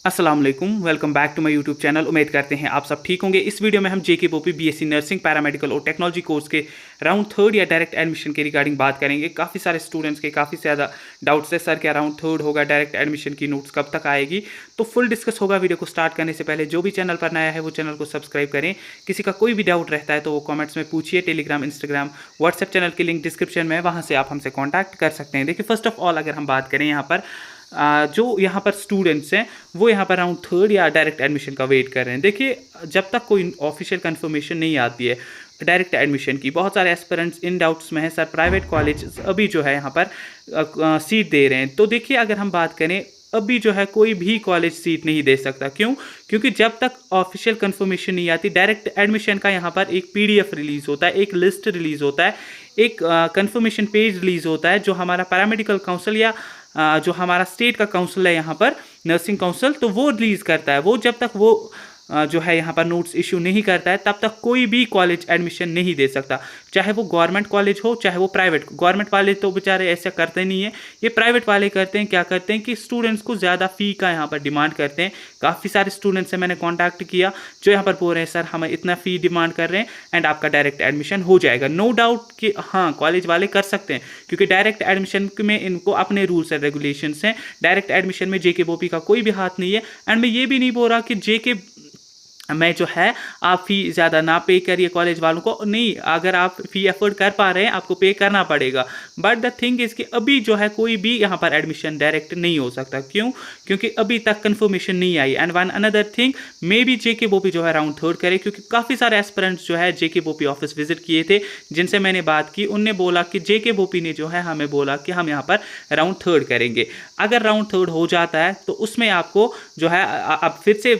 अस्सलाम वालेकुम, welcome back to my YouTube channel. उम्मीद करते हैं आप सब ठीक होंगे। इस वीडियो में हम जेके पोपी बीएससी नर्सिंग पैरामेडिकल और टेक्नोलॉजी कोर्स के राउंड थर्ड या डायरेक्ट एडमिशन के रिगार्डिंग बात करेंगे। काफ़ी सारे स्टूडेंट्स के काफ़ी ज़्यादा डाउट्स है, सर क्या राउंड थर्ड होगा, डायरेक्ट एडमिशन की नोट्स कब तक आएगी, तो फुल डिस्कस होगा। वीडियो को स्टार्ट करने से पहले जो भी चैनल पर नया है वो चैनल को सब्सक्राइब करें। किसी का कोई भी डाउट रहता है तो वो कॉमेंट्स में पूछिए। टेलीग्राम, इंस्टाग्राम, व्हाट्सएप चैनल की लिंक डिस्क्रिप्शन में, वहाँ से आप हमसे कॉन्टैक्ट कर सकते हैं। देखिए, फर्स्ट ऑफ ऑल अगर हम बात करें यहाँ पर जो यहाँ पर स्टूडेंट्स हैं वो यहाँ पर राउंड थर्ड या डायरेक्ट एडमिशन का वेट कर रहे हैं। देखिए, जब तक कोई ऑफिशियल कंफर्मेशन नहीं आती है डायरेक्ट एडमिशन की, बहुत सारे एस्पिरेंट्स इन डाउट्स में हैं सर प्राइवेट कॉलेज अभी जो है यहाँ पर सीट दे रहे हैं। तो देखिए, अगर हम बात करें अभी जो है कोई भी कॉलेज सीट नहीं दे सकता। क्यों? क्योंकि जब तक ऑफिशियल कंफर्मेशन नहीं आती, डायरेक्ट एडमिशन का यहाँ पर एक पीडीएफ रिलीज़ होता है, एक लिस्ट रिलीज़ होता है, एक कंफर्मेशन पेज रिलीज़ होता है जो हमारा पैरामेडिकल काउंसिल या जो हमारा स्टेट का काउंसिल है यहाँ पर नर्सिंग काउंसिल, तो वो रिलीज़ करता है। वो जब तक वो जो है यहाँ पर नोट्स इशू नहीं करता है तब तक कोई भी कॉलेज एडमिशन नहीं दे सकता, चाहे वो गवर्नमेंट कॉलेज हो चाहे वो प्राइवेट। गवर्नमेंट वाले तो बेचारे ऐसा करते नहीं है, ये प्राइवेट वाले करते हैं। क्या करते हैं कि स्टूडेंट्स को ज़्यादा फ़ी का यहाँ पर डिमांड करते हैं। काफ़ी सारे स्टूडेंट्स से मैंने कॉन्टैक्ट किया जो यहाँ पर बोल रहे हैं सर हमें इतना फ़ी डिमांड कर रहे हैं एंड आपका डायरेक्ट एडमिशन हो जाएगा। नो डाउट कि हाँ, कॉलेज वाले कर सकते हैं क्योंकि डायरेक्ट एडमिशन में इनको अपने रूल्स एंड रेगुलेशंस हैं। डायरेक्ट एडमिशन में जेके बोपी का कोई भी हाथ नहीं है। एंड मैं ये भी नहीं बोल रहा कि जेके मैं जो है आप फ़ी ज़्यादा ना पे करिए कॉलेज वालों को, नहीं। अगर आप फ़ी अफोर्ड कर पा रहे हैं आपको पे करना पड़ेगा। बट द थिंग इज़ कि अभी जो है कोई भी यहाँ पर एडमिशन डायरेक्ट नहीं हो सकता। क्यों? क्योंकि अभी तक कंफर्मेशन नहीं आई। And one another thing, maybe जेके बोपी जो है राउंड थर्ड करे, क्योंकि काफ़ी सारे एस्पिरेंट्स जो है जेके बोपी ऑफिस विजिट किए थे जिनसे मैंने बात की। उनने बोला कि जेके बोपी ने जो है हमें बोला कि हम यहाँ पर राउंड थर्ड करेंगे। अगर राउंड थर्ड हो जाता है तो उसमें आपको जो है अब फिर से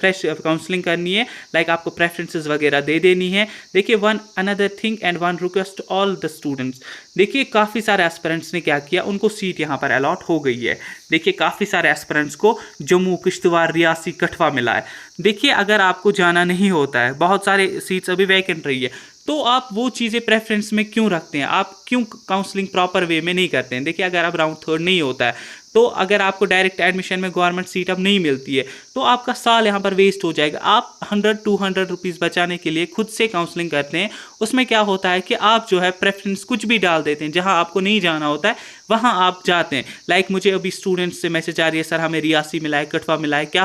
फ्रेश काउंसलिंग करनी है, लाइक आपको प्रेफरेंसेस वगैरह दे देनी है। देखिए, one another thing and one request all the students, देखिए काफ़ी सारे एस्पिरेंट्स ने क्या किया, उनको सीट यहाँ पर अलॉट हो गई है। देखिए, काफ़ी सारे एस्पिरेंट्स को जम्मू, किश्तवाड़, रियासी, कठवा मिला है। देखिए, अगर आपको जाना नहीं होता है, बहुत सारे सीट्स अभी वैकेंट रही है, तो आप वो चीज़ें प्रेफरेंस में क्यों रखते हैं? आप क्यों काउंसलिंग प्रॉपर वे में नहीं करते हैं? देखिए, अगर आप राउंड थर्ड नहीं होता है तो अगर आपको डायरेक्ट एडमिशन में गवर्नमेंट सीट अब नहीं मिलती है तो आपका साल यहाँ पर वेस्ट हो जाएगा। आप 100-200 रुपीज़ बचाने के लिए खुद से काउंसलिंग करते हैं। उसमें क्या होता है कि आप जो है प्रेफरेंस कुछ भी डाल देते हैं, जहाँ आपको नहीं जाना होता है वहाँ आप जाते हैं। लाइक मुझे अभी स्टूडेंट्स से मैसेज आ रही है, सर हमें रियासी मिला है, कठवा मिला है, क्या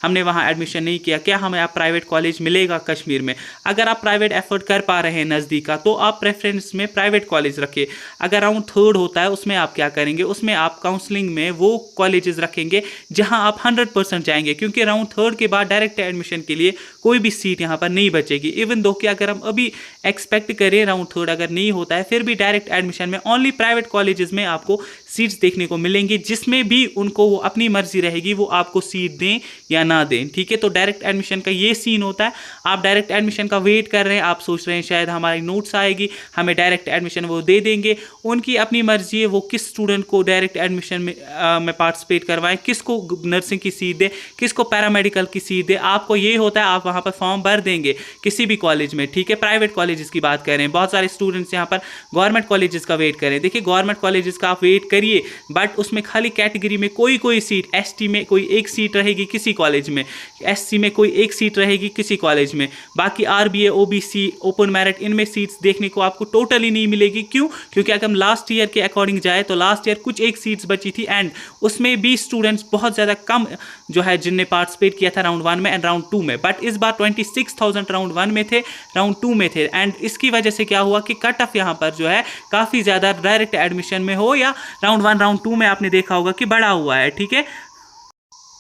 हमने वहाँ एडमिशन नहीं किया, क्या हमें आप प्राइवेट कॉलेज मिलेगा कश्मीर में? अगर आप प्राइवेट एफर्ट कर पा रहे हैं नज़दीक का तो आप प्रेफरेंस में प्राइवेट कॉलेज रखिए। अगर राउंड थर्ड होता है उसमें आप क्या करेंगे? उसमें आप काउंसलिंग में वो कॉलेजेस रखेंगे जहां आप 100% जाएंगे, क्योंकि राउंड थर्ड के बाद डायरेक्ट एडमिशन के लिए कोई भी सीट यहां पर नहीं बचेगी। इवन दो कि अगर हम अभी एक्सपेक्ट करें राउंड थर्ड अगर नहीं होता है, फिर भी डायरेक्ट एडमिशन में ओनली प्राइवेट कॉलेजेस में आपको सीट्स देखने को मिलेंगी, जिसमें भी उनको वो अपनी मर्जी रहेगी वो आपको सीट दें या ना दें। ठीक है, तो डायरेक्ट एडमिशन का ये सीन होता है। आप डायरेक्ट एडमिशन का वेट कर रहे हैं, आप सोच रहे हैं शायद हमारी नोट्स आएगी, हमें डायरेक्ट एडमिशन वो दे देंगे। उनकी अपनी मर्जी है वो किस स्टूडेंट को डायरेक्ट एडमिशन में पार्टिसिपेट करवाएं, किसको नर्सिंग की सीट दे, किसको पैरामेडिकल की सीट दे। आपको ये होता है आप वहाँ पर फॉर्म भर देंगे किसी भी कॉलेज में। ठीक है, प्राइवेट कॉलेजेस की बात कर रहे हैं, बहुत सारे स्टूडेंट्स यहाँ पर गवर्नमेंट कॉलेजेस का वेट करें। देखिए, गवर्नमेंट कॉलेजेस का आप वेट करिए, बट उसमें खाली कैटेगरी में कोई सीट, एसटी में कोई एक सीट रहेगी किसी कॉलेज में, एससी में कोई एक सीट रहेगी किसी कॉलेज में, बाकी आरबीए, ओबीसी, ओपन मेरिट, इनमें सीट्स देखने को आपको टोटली नहीं मिलेगी। क्यों? क्योंकि अगर हम लास्ट ईयर के अकॉर्डिंग जाए तो लास्ट ईयर कुछ एक सीट्स बची थी एंड उसमें भी स्टूडेंट्स बहुत ज़्यादा कम जो है जिनने पार्टिसिपेट किया था राउंड वन में एंड राउंड टू में। बट इस बार 26,000 राउंड वन में थे, राउंड टू में थे। एंड इसकी वजह से क्या हुआ कि कट ऑफ यहाँ पर जो है काफ़ी ज़्यादा डायरेक्ट एडमिशन में हो या राउंड वन राउंड टू में आपने देखा होगा कि बढ़ा हुआ है। ठीक है,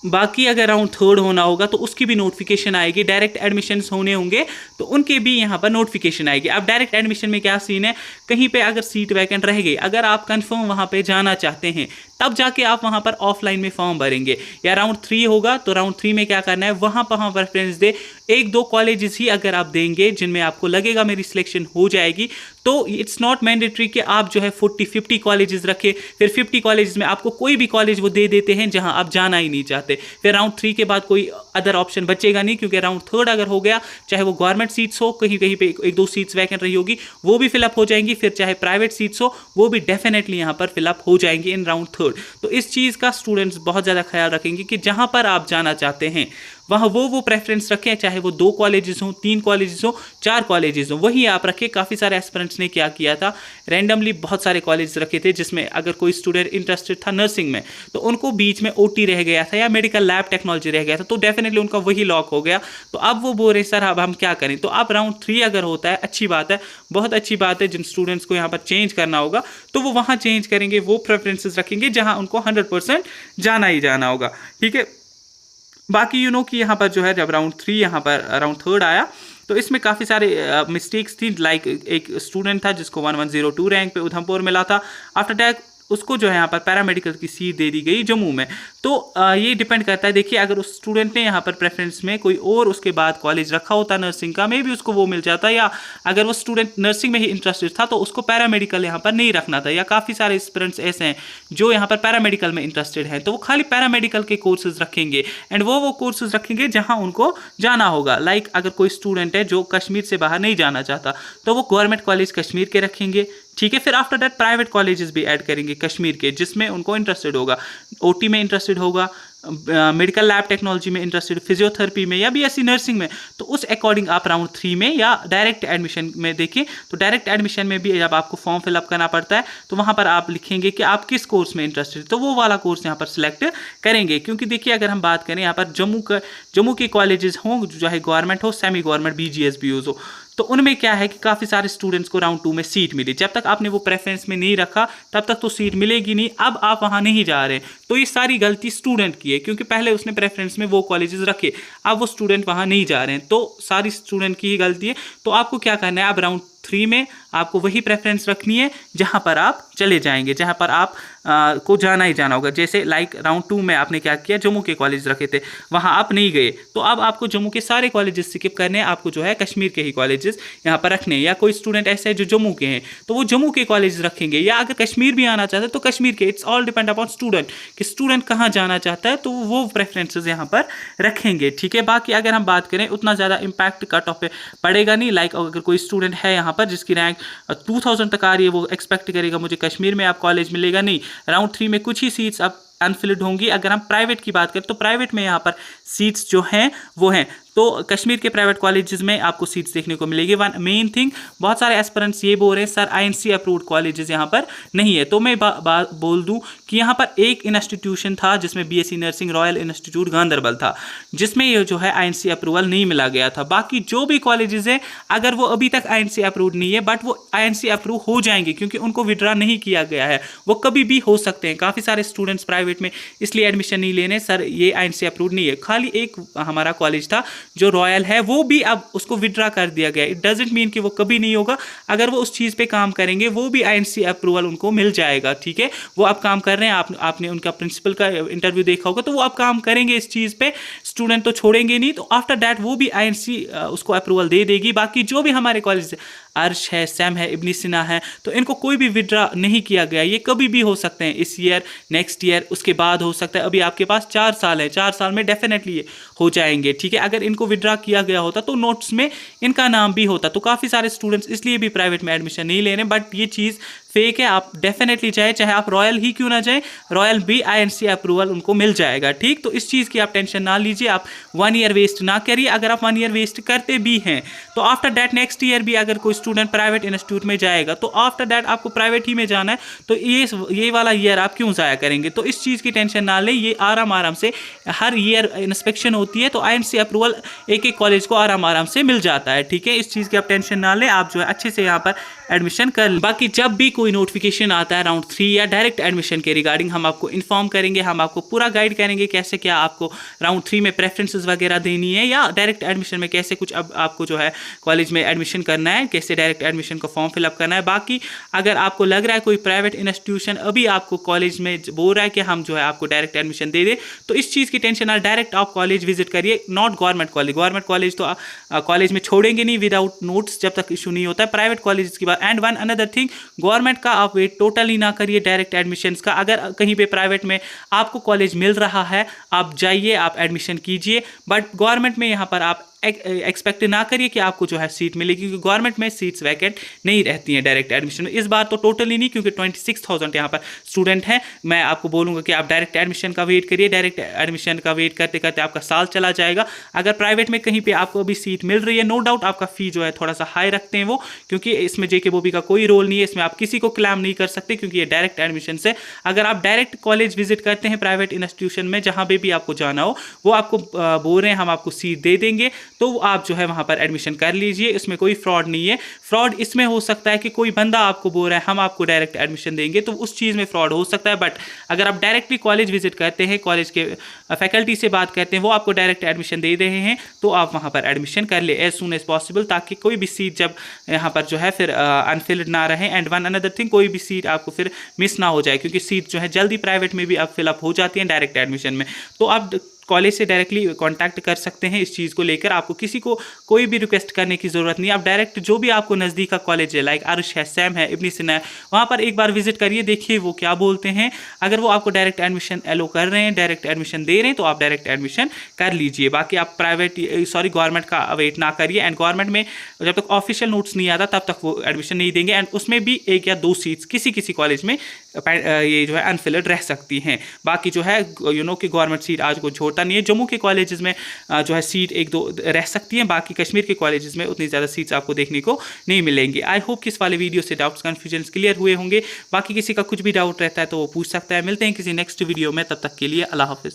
बाकी अगर राउंड थर्ड होना होगा तो उसकी भी नोटिफिकेशन आएगी। डायरेक्ट एडमिशन्स होने होंगे तो उनके भी यहाँ पर नोटिफिकेशन आएगी। अब डायरेक्ट एडमिशन में क्या सीन है, कहीं पे अगर सीट वैकेंट रह गई, अगर आप कंफर्म वहाँ पे जाना चाहते हैं तब जाके आप वहाँ पर ऑफलाइन में फॉर्म भरेंगे। या राउंड थ्री होगा तो राउंड थ्री में क्या करना है, वहाँ पर प्रेफरेंस दे। एक दो कॉलेजेस ही अगर आप देंगे जिनमें आपको लगेगा मेरी सिलेक्शन हो जाएगी, तो इट्स नॉट मैंडेटरी कि आप जो है 40-50 कॉलेजेस रखें, फिर 50 कॉलेजेस में आपको कोई भी कॉलेज वो दे देते हैं जहां आप जाना ही नहीं चाहते। फिर राउंड थ्री के बाद कोई अदर ऑप्शन बचेगा नहीं, क्योंकि राउंड थर्ड अगर हो गया, चाहे वो गवर्नमेंट सीट्स हो, कहीं कहीं पे एक दो सीट्स वैकेंट रही होगी वो भी फिलअप हो जाएंगी, फिर चाहे प्राइवेट सीट्स हो वो भी डेफिनेटली यहाँ पर फिलअप हो जाएंगी इन राउंड थर्ड। गुड। तो इस चीज़ का स्टूडेंट्स बहुत ज़्यादा ख्याल रखेंगे कि जहाँ पर आप जाना चाहते हैं वहाँ वो प्रेफरेंस रखें, चाहे वो 2 कॉलेजेस हों, 3 कॉलेजेस हों, 4 कॉलेजेस हों, वही आप रखें। काफ़ी सारे एस्पिरेंट्स ने क्या किया था, रैंडमली बहुत सारे कॉलेज रखे थे, जिसमें अगर कोई स्टूडेंट इंटरेस्टेड था नर्सिंग में तो उनको बीच में ओटी रह गया था या मेडिकल लैब टेक्नोलॉजी रह गया था, तो डेफिनेटली उनका वही लॉक हो गया। तो अब वो बोल रहे सर अब हम क्या करें। तो अब राउंड 3 अगर होता है, अच्छी बात है, बहुत अच्छी बात है। जिन स्टूडेंट्स को यहाँ पर चेंज करना होगा तो वो वहाँ चेंज करेंगे, वो प्रेफरेंसेस रखेंगे जहाँ उनको 100% जाना ही जाना होगा, ठीक है। बाकी कि यहाँ पर जो है जब राउंड 3 यहाँ पर राउंड 3 आया तो इसमें काफ़ी सारे मिस्टेक्स थी। लाइक एक स्टूडेंट था जिसको 1102 रैंक पे उधमपुर मिला था। आफ्टर दैट उसको जो है यहाँ पर पैरामेडिकल की सीट दे दी गई जम्मू में। तो ये डिपेंड करता है, देखिए अगर उस स्टूडेंट ने यहाँ पर प्रेफरेंस में कोई और उसके बाद कॉलेज रखा होता नर्सिंग का, मे भी उसको वो मिल जाता, या अगर वो स्टूडेंट नर्सिंग में ही इंटरेस्टेड था तो उसको पैरामेडिकल यहाँ पर नहीं रखना था। या काफ़ी सारे स्टूडेंट्स ऐसे हैं जो यहाँ पर पैरामेडिकल में इंटरेस्टेड हैं, तो वो खाली पैरामेडिकल के कोर्सेज रखेंगे एंड वो कोर्सेज रखेंगे जहाँ उनको जाना होगा। लाइक अगर कोई स्टूडेंट है जो कश्मीर से बाहर नहीं जाना चाहता तो वो गवर्नमेंट कॉलेज कश्मीर के रखेंगे, ठीक है। फिर आफ्टर दैट प्राइवेट कॉलेजेस भी ऐड करेंगे कश्मीर के, जिसमें उनको इंटरेस्टेड होगा, ओटी में इंटरेस्टेड होगा, मेडिकल लैब टेक्नोलॉजी में इंटरेस्टेड, फिजियोथेरेपी में या बीएससी नर्सिंग में। तो उस अकॉर्डिंग आप राउंड 3 में या डायरेक्ट एडमिशन में देखिए, तो डायरेक्ट एडमिशन में भी जब आपको फॉर्म फिलअप करना पड़ता है तो वहाँ पर आप लिखेंगे कि आप किस कोर्स में इंटरेस्टेड, तो वो वाला कोर्स यहाँ पर सिलेक्ट करेंगे। क्योंकि देखिए अगर हम बात करें यहाँ पर जम्मू के कॉलेजेस हों, चाहे गवर्नमेंट हो, सेमी गवर्नमेंट, BGSBOs हो, तो उनमें क्या है कि काफ़ी सारे स्टूडेंट्स को राउंड 2 में सीट मिली। जब तक आपने वो प्रेफरेंस में नहीं रखा तब तक तो सीट मिलेगी नहीं। अब आप वहाँ नहीं जा रहे तो ये सारी गलती स्टूडेंट की है, क्योंकि पहले उसने प्रेफरेंस में वो कॉलेजेस रखे, अब वो स्टूडेंट वहाँ नहीं जा रहे हैं, तो सारी स्टूडेंट की ही गलती है। तो आपको क्या करना है, अब राउंड 3 में आपको वही प्रेफरेंस रखनी है जहाँ पर आप चले जाएंगे, जहाँ पर आप को जाना ही जाना होगा। जैसे लाइक राउंड 2 में आपने क्या किया, जम्मू के कॉलेज रखे थे, वहाँ आप नहीं गए, तो अब आपको जम्मू के सारे कॉलेजेस स्किप करने हैं, आपको जो है कश्मीर के ही कॉलेजेस यहाँ पर रखने हैं। या कोई स्टूडेंट ऐसे है जो जम्मू के हैं तो वो जम्मू के कॉलेज रखेंगे, या अगर कश्मीर भी आना चाहते हैं तो कश्मीर के। It's all depend upon student कि स्टूडेंट कहाँ जाना चाहता है, तो वो प्रेफरेंसेज यहाँ पर रखेंगे, ठीक है। बाकी अगर हम बात करें उतना ज़्यादा इम्पैक्ट कट ऑफ पे पड़ेगा नहीं। लाइक अगर कोई स्टूडेंट है यहाँ पर जिसकी रैंक 2000 तक आ रही है, वो एक्सपेक्ट करेगा मुझे कश्मीर में आप कॉलेज मिलेगा, नहीं, राउंड 3 में कुछ ही सीट्स अब अनफिल्ड होंगी। अगर हम प्राइवेट की बात करें तो प्राइवेट में यहाँ पर सीट्स जो हैं वो हैं, तो कश्मीर के प्राइवेट कॉलेजेस में आपको सीट्स देखने को मिलेगी। वन मेन थिंग, बहुत सारे एस्पिरेंट्स ये बोल रहे हैं सर INC अप्रूव्ड कॉलेजेस यहाँ पर नहीं है, तो मैं बोल दूं कि यहाँ पर एक इंस्टीट्यूशन था जिसमें BSc nursing royal institute Ganderbal था, जिसमें ये जो है INC अप्रूवल नहीं मिला गया था। बाकी जो भी कॉलेजेस हैं अगर वो अभी तक INC अप्रूव्ड नहीं है, बट वो INC अप्रूव हो जाएंगे क्योंकि उनको विड्रा नहीं किया गया है, वो कभी भी हो सकते हैं। काफ़ी सारे स्टूडेंट्स प्राइवेट में इसलिए एडमिशन नहीं लेने, सर ये INC अप्रूव्ड नहीं है। खाली एक हमारा कॉलेज था जो रॉयल है, वो भी अब उसको विड्रा कर दिया गया। इट डजेंट मीन कि वो कभी नहीं होगा, अगर वो उस चीज़ पे काम करेंगे वो भी INC अप्रूवल उनको मिल जाएगा, ठीक है। वो अब काम कर रहे हैं, आपने उनका प्रिंसिपल का इंटरव्यू देखा होगा, तो वो अब काम करेंगे इस चीज़ पे, स्टूडेंट तो छोड़ेंगे नहीं। तो आफ्टर दैट वो भी INC उसको अप्रूवल दे देगी। बाकी जो भी हमारे कॉलेज अर्श है, सैम है, इब्न सीना है, तो इनको कोई भी विड्रा नहीं किया गया। ये कभी भी हो सकते हैं, इस ईयर, नेक्स्ट ईयर, उसके बाद हो सकता है। अभी आपके पास 4 साल है, 4 साल में डेफिनेटली ये हो जाएंगे, ठीक है। अगर इनको विड्रा किया गया होता तो नोट्स में इनका नाम भी होता। तो काफ़ी सारे स्टूडेंट्स इसलिए भी प्राइवेट में एडमिशन नहीं ले रहे, बट ये चीज़ फेक है। आप डेफिनेटली चाहे आप रॉयल ही क्यों ना जाए, रॉयल भी INC अप्रूवल उनको मिल जाएगा, ठीक। तो इस चीज़ की आप टेंशन ना लीजिए, आप 1 ईयर वेस्ट ना करिए। अगर आप 1 ईयर वेस्ट करते भी हैं तो आफ्टर दैट नेक्स्ट ईयर भी अगर कोई स्टूडेंट प्राइवेट इंस्टीट्यूट में जाएगा तो आफ्टर दैट आपको प्राइवेट ही में जाना है, तो ये वाला ईयर आप क्यों ज़ाया करेंगे। तो इस चीज़ की टेंशन ना लें, ये आराम से हर ईयर इंस्पेक्शन होती है, तो INC अप्रूवल एक कॉलेज को आराम से मिल जाता है, ठीक है। इस चीज़ की आप टेंशन ना लें, आप जो है अच्छे से यहाँ पर एडमिशन कर लें। बाकी जब भी कोई नोटिफिकेशन आता है राउंड 3 या डायरेक्ट एडमिशन के रिगार्डिंग, हम आपको इन्फॉर्म करेंगे, हम आपको पूरा गाइड करेंगे कैसे क्या आपको राउंड 3 में प्रेफरेंसेस वगैरह देनी है, या डायरेक्ट एडमिशन में कैसे कुछ अब आपको जो है कॉलेज में एडमिशन करना है, कैसे डायरेक्ट एडमिशन का फॉर्म फिलअप करना है। बाकी अगर आपको लग रहा है कोई प्राइवेट इंस्टीट्यूशन अभी आपको कॉलेज में बोल रहा है कि हम जो है आपको डायरेक्ट एडमिशन दे दें, तो इस चीज़ की टेंशन ना, डायरेक्ट आप कॉलेज विजिट करिए, not government college. Government college तो कॉलेज में छोड़ेंगे नहीं विदाउट नोट्स जब तक इशू नहीं होता है, प्राइवेट कॉलेज की बात। And one another thing, government का आप वेट टोटली ना करिए डायरेक्ट एडमिशन्स का। अगर कहीं पे प्राइवेट में आपको कॉलेज मिल रहा है, आप जाइए, आप एडमिशन कीजिए, बट गवर्नमेंट में यहाँ पर आप एक्सपेक्ट ना करिए कि आपको जो है सीट मिलेगी, क्योंकि गवर्नमेंट में सीट्स वैकेंट नहीं रहती हैं डायरेक्ट एडमिशन में। इस बार तो टोटली नहीं, क्योंकि 26,000 यहाँ पर स्टूडेंट हैं। मैं आपको बोलूँगा कि आप डायरेक्ट एडमिशन का वेट करिए। डायरेक्ट एडमिशन का वेट करते करते आपका साल चला जाएगा। अगर प्राइवेट में कहीं पे आपको अभी सीट मिल रही है, नो डाउट आपका फ़ी जो है थोड़ा सा हाई रखते हैं वो, क्योंकि इसमें जेके बॉबी का कोई रोल नहीं है। इसमें आप किसी को क्लेम नहीं कर सकते, क्योंकि ये डायरेक्ट एडमिशन से। अगर आप डायरेक्ट कॉलेज विजिट करते हैं प्राइवेट इंस्टीट्यूशन में, जहाँ पे भी आपको जाना हो, वो आपको बोल रहे हैं हम आपको सीट दे देंगे, तो आप जो है वहाँ पर एडमिशन कर लीजिए। इसमें कोई फ्रॉड नहीं है। फ्रॉड इसमें हो सकता है कि कोई बंदा आपको बोल रहा है हम आपको डायरेक्ट एडमिशन देंगे, तो उस चीज़ में फ्रॉड हो सकता है। बट अगर आप डायरेक्टली कॉलेज विजिट करते हैं, कॉलेज के फैकल्टी से बात करते हैं, वो आपको डायरेक्ट एडमिशन दे रहे हैं, तो आप वहाँ पर एडमिशन कर ले एज सून एज पॉसिबल, ताकि कोई भी सीट जब यहाँ पर जो है फिर अनफिल्ड ना रहे। एंड वन अनदर थिंग, कोई भी सीट आपको फिर मिस ना हो जाए, क्योंकि सीट जो है जल्दी प्राइवेट में भी अब फिलअप हो जाती है डायरेक्ट एडमिशन में। तो आप कॉलेज से डायरेक्टली कांटेक्ट कर सकते हैं इस चीज़ को लेकर। आपको किसी को कोई भी रिक्वेस्ट करने की ज़रूरत नहीं है। आप डायरेक्ट जो भी आपको नज़दीक का कॉलेज है, लाइक अर्श है, सैम है, इब्न सीना है, वहाँ पर एक बार विजिट करिए, देखिए वो क्या बोलते हैं। अगर वो आपको डायरेक्ट एडमिशन एलो कर रहे हैं, डायरेक्ट एडमिशन दे रहे हैं, तो आप डायरेक्ट एडमिशन कर लीजिए। बाकी आप गवर्नमेंट का वेट ना करिए। एंड गवर्नमेंट में जब तक ऑफिशियल नोट्स नहीं आता तब तक वो एडमिशन नहीं देंगे। एंड उसमें भी 1 या 2 सीट्स किसी किसी कॉलेज में ये जो है अनफिल्ड रह सकती हैं। बाकी जो है कि गवर्नमेंट सीट आज को छोड़ता नहीं है। जम्मू के कॉलेजेस में जो है सीट 1-2 रह सकती हैं, बाकी कश्मीर के कॉलेजेस में उतनी ज़्यादा सीट्स आपको देखने को नहीं मिलेंगी। आई होप कि इस वाले वीडियो से डाउट्स कन्फ्यूजन क्लियर हुए होंगे। बाकी किसी का कुछ भी डाउट रहता है तो वो पूछ सकता है। मिलते हैं किसी नेक्स्ट वीडियो में, तब तक के लिए अल्लाह हाफिज़।